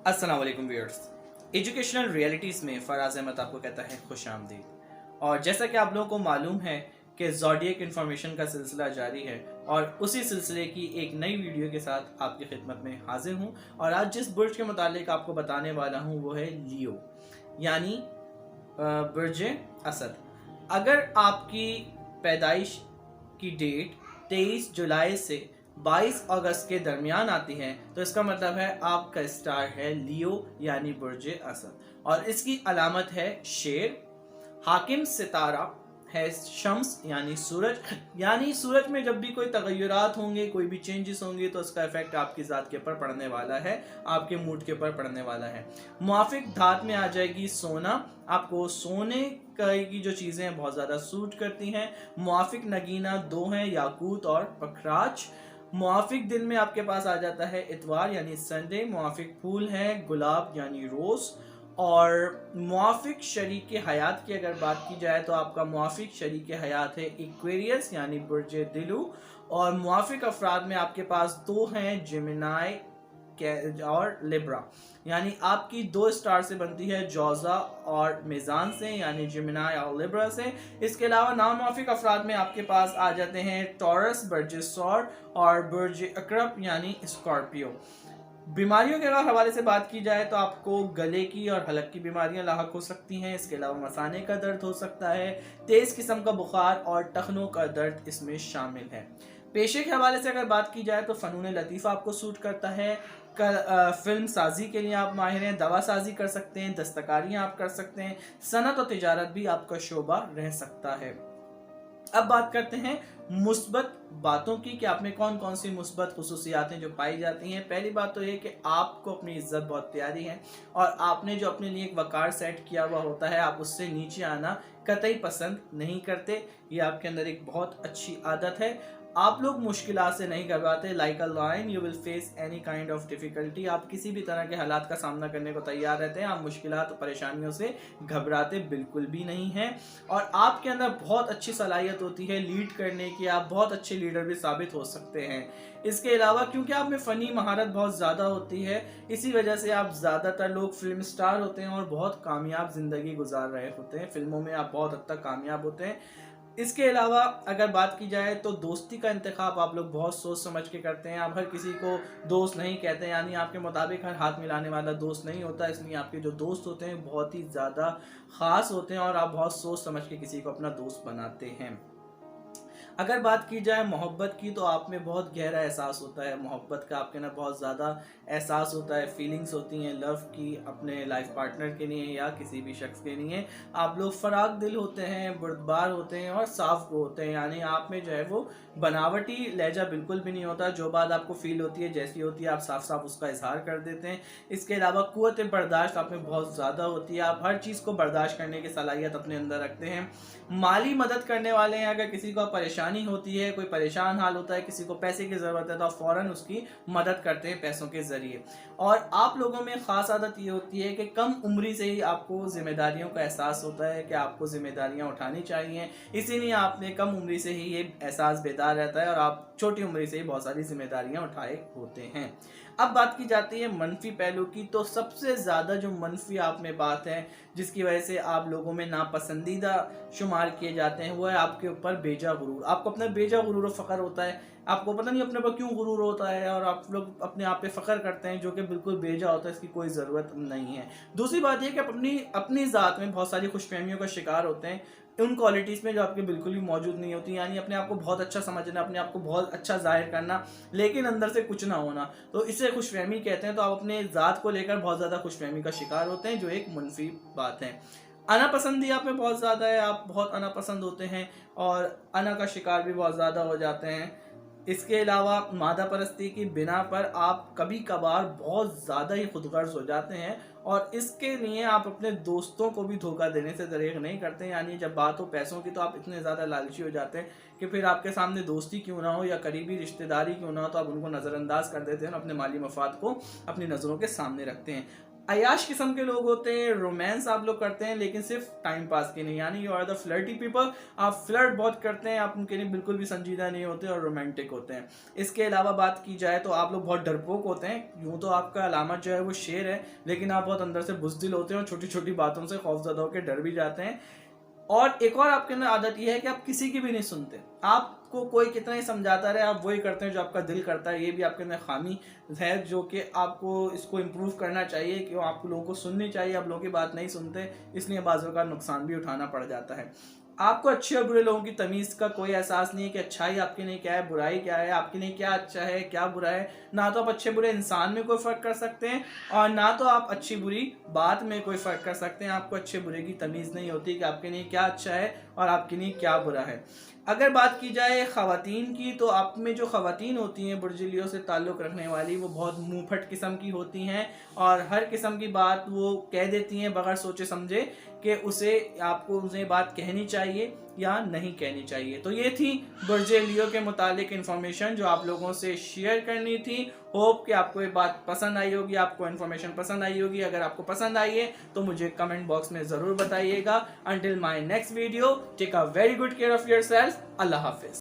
अस्सलाम वालेकुम viewers. Educational realities में फ़राज़ अहमद आपको कहता है खुश आमदीद। और जैसा कि आप लोगों को मालूम है कि ज़ोडिएक इन्फॉर्मेशन का सिलसिला जारी है और उसी सिलसिले की एक नई वीडियो के साथ आपकी खिदमत में हाजिर हूँ। और आज जिस बुर्ज के मुतालिक आपको बताने वाला हूँ वो है लियो, यानी बुर्ज असद। अगर आपकी पैदाइश की डेट 23 जुलाई से 22 अगस्त के दरमियान आती है तो इसका मतलब है आपका स्टार है लियो यानी बुर्ज असद, और इसकी अलामत है शेर। हाकिम सितारा है शम्स यानी सूरज, यानी सूरज में जब भी कोई तगय्युरात होंगे, कोई भी चेंजेस होंगे तो उसका इफेक्ट आपकी ज़ात के ऊपर पड़ने वाला है, आपके मूड के ऊपर पड़ने वाला है। मुआफिक धात में आ जाएगी सोना, आपको सोने की जो चीज़ें हैं बहुत ज़्यादा सूट करती हैं। मुआफिक नगीना दो हैं, याकूत और पखराज। मुआफिक दिन में आपके पास आ जाता है इतवार यानी संडे। मुआफिक फूल है गुलाब यानी रोज़। और मुआफिक शरीक हयात की अगर बात की जाए तो आपका मुआफिक शरीक हयात है एक्वेरियस यानी बुर्ज दिलू। और मुआफिक अफराद में आपके पास दो हैं, जिमिनाई और लिब्रा, यानी आपकी दो स्टार से बनती है, जौजा और मिजान से, यानी जिमिनाई और लिब्रा से। इसके अलावा नामुआफिक अफराद में आपके पास आ जाते हैं टॉरस, बुर्ज सौर और बुर्ज अकरब यानी स्कॉर्पियो। बीमारियों के अगर हवाले से बात की जाए तो आपको गले की और हलक की बीमारियां लाहक हो सकती हैं। इसके अलावा मसाने का दर्द हो सकता है, तेज़ किस्म का बुखार और टखनों का दर्द इसमें शामिल है। पेशे के हवाले से अगर बात की जाए तो फ़नून लतीफ़ा आपको सूट करता है। फिल्म साजी के लिए आप माहिर हैं, दवा साजी कर सकते हैं, दस्तकारियाँ आप कर सकते हैं, सनत और तिजारत भी आपका शोबा रह सकता है। अब बात करते हैं मुस्बत बातों की कि आप में कौन कौन सी मुस्बत खुसूसियातें जो पाई जाती हैं। पहली बात तो ये कि आपको अपनी इज्जत बहुत प्यारी है और आपने जो अपने लिए एक वकार सेट किया हुआ होता है, आप उससे नीचे आना कतई पसंद नहीं करते। ये आपके अंदर एक बहुत अच्छी आदत है। आप लोग मुश्किलात से नहीं घबराते। Like a lion you will face any kind of difficulty. आप किसी भी तरह के हालात का सामना करने को तैयार रहते हैं। आप मुश्किलात और परेशानियों से घबराते बिल्कुल भी नहीं हैं। और आपके अंदर बहुत अच्छी सलाहियत होती है लीड करने की, आप बहुत अच्छे लीडर भी साबित हो सकते हैं। इसके अलावा क्योंकि आप में फ़नी महारत बहुत ज़्यादा होती है, इसी वजह से आप ज़्यादातर लोग फिल्म स्टार होते हैं और बहुत कामयाब ज़िंदगी गुजार रहे होते हैं। फिल्मों में आप बहुत हद तक कामयाब होते हैं। इसके अलावा अगर बात की जाए तो दोस्ती का इंतखाब आप लोग बहुत सोच समझ के करते हैं। आप हर किसी को दोस्त नहीं कहते, यानी आपके मुताबिक हर हाथ मिलाने वाला दोस्त नहीं होता। इसलिए आपके जो दोस्त होते हैं बहुत ही ज़्यादा ख़ास होते हैं और आप बहुत सोच समझ के किसी को अपना दोस्त बनाते हैं। अगर बात की जाए मोहब्बत की तो आप में बहुत गहरा एहसास होता है मोहब्बत का, आपके अंदर बहुत ज़्यादा एहसास होता है, फीलिंग्स होती हैं लव की अपने लाइफ पार्टनर के लिए या किसी भी शख्स के लिए। आप लोग फराग दिल होते हैं, बुर्दबार होते हैं और साफ को होते हैं, यानी आप में जो है वो बनावटी लहजा बिल्कुल भी नहीं होता। जो बात आपको फील होती है, जैसी होती है, आप साफ साफ उसका इजहार कर देते हैं। इसके अलावा कुव्वत बर्दाश्त आप में बहुत ज़्यादा होती है, आप हर चीज़ को बर्दाश्त करने की सलाहियत अपने अंदर रखते हैं। माली मदद करने वाले हैं, अगर किसी को परेशानी होती है, कोई परेशान हाल होता है, किसी को पैसे की ज़रूरत है तो आप फ़ौरन उसकी मदद करते हैं पैसों के ज़रिए। और आप लोगों में ख़ास आदत ये होती है कि कम उम्री से ही आपको ज़िम्मेदारियों का एहसास होता है कि आपको ज़िम्मेदारियाँ उठानी चाहिए। इसीलिए आपने कम उम्री से ही ये एहसास बेदार रहता है और आप छोटी उम्री से ही बहुत सारी ज़िम्मेदारियाँ उठाए होते हैं। अब बात की जाती है मनफी पहलू की, तो सबसे ज़्यादा जो मनफी आप में बात है जिसकी वजह से आप लोगों में नापसंदीदा शुमार किए जाते हैं वो है आपके ऊपर बेजा गुरूर। आपको अपना बेजा गुरूर और फ़ख्र होता है, आपको पता नहीं अपने पर क्यों गुरूर होता है और आप लोग अपने आप पे फ़ख्र करते हैं जो कि बिल्कुल बेजा होता है, इसकी कोई ज़रूरत नहीं है। दूसरी बात यह कि आप अपनी अपनी ज़ात में बहुत सारी खुशफहमियों का शिकार होते हैं उन क्वालिटीज़ में जो आपके बिल्कुल भी मौजूद नहीं होती, यानी अपने आप को बहुत अच्छा समझना, अपने आप को बहुत अच्छा ज़ाहिर करना लेकिन अंदर से कुछ ना होना, तो इसे खुशफहमी कहते हैं। तो आप अपने ज़ात को लेकर बहुत ज़्यादा खुशफहमी का शिकार होते हैं जो एक मुनफी बात है। अना पसंदी आप में बहुत ज़्यादा है, आप बहुत अना पसंद होते हैं और अना का शिकार भी बहुत ज़्यादा हो जाते हैं। इसके अलावा मादा परस्ती की बिना पर आप कभी कभार बहुत ज़्यादा ही खुदगर्ज हो जाते हैं और इसके लिए आप अपने दोस्तों को भी धोखा देने से दरेग नहीं करते। यानी जब बात हो पैसों की तो आप इतने ज़्यादा लालची हो जाते हैं कि फिर आपके सामने दोस्ती क्यों ना हो या करीबी रिश्तेदारी क्यों ना हो तो आप उनको नज़रअंदाज कर देते हैं और अपने माली मफाद को अपनी नज़रों के सामने रखते हैं। अयाश किस्म के लोग होते हैं, रोमांस आप लोग करते हैं लेकिन सिर्फ टाइम पास के लिए, यानी you are the flirty people, आप फ्लर्ट बहुत करते हैं, आप उनके लिए बिल्कुल भी संजीदा नहीं होते और रोमांटिक होते हैं। इसके अलावा बात की जाए तो आप लोग बहुत डरपोक होते हैं, यूँ तो आपका अलामत जो है वो शेर है, लेकिन आप बहुत अंदर से बुज़दिल होते हैं और छोटी छोटी बातों से खौफजदा होकर डर भी जाते हैं। और एक और आपके अंदर आदत ये है कि आप किसी की भी नहीं सुनते, आपको कोई कितना ही समझाता रहे आप वही करते हैं जो आपका दिल करता है। ये भी आपके अंदर खामी है जो कि आपको इसको इम्प्रूव करना चाहिए कि आप लोगों को सुननी चाहिए, आप लोगों की बात नहीं सुनते, इसलिए बाज़ों का नुकसान भी उठाना पड़ जाता है। आपको अच्छे और बुरे लोगों की तमीज़ का कोई एहसास नहीं है कि अच्छाई आपके लिए क्या है, बुराई क्या है, आपके लिए क्या अच्छा है क्या बुरा है। ना तो आप अच्छे बुरे इंसान में कोई फ़र्क कर सकते हैं और ना तो आप अच्छी बुरी बात में कोई फ़र्क कर सकते हैं। आपको अच्छे बुरे की तमीज़ नहीं होती कि आपके लिए क्या अच्छा है और आपके लिए क्या बुरा है। अगर बात की जाए ख़वातीन की, तो आप में जो ख़वातीन होती हैं बुर्ज लियो से ताल्लुक़ रखने वाली, वो बहुत मुँहफट किस्म की होती हैं और हर किस्म की बात वो कह देती हैं बगैर सोचे समझे कि आपको उन्हें बात कहनी चाहिए या नहीं कहनी चाहिए। तो ये थी बुर्ज लियो के मुतालिक इन्फॉर्मेशन जो आप लोगों से शेयर करनी थी। होप कि आपको ये बात पसंद आई होगी, आपको इन्फॉर्मेशन पसंद आई होगी। अगर आपको पसंद आई है तो मुझे कमेंट बॉक्स में ज़रूर बताइएगा। Until my next video, take a very good care of yourself. अल्लाह हाफिज़।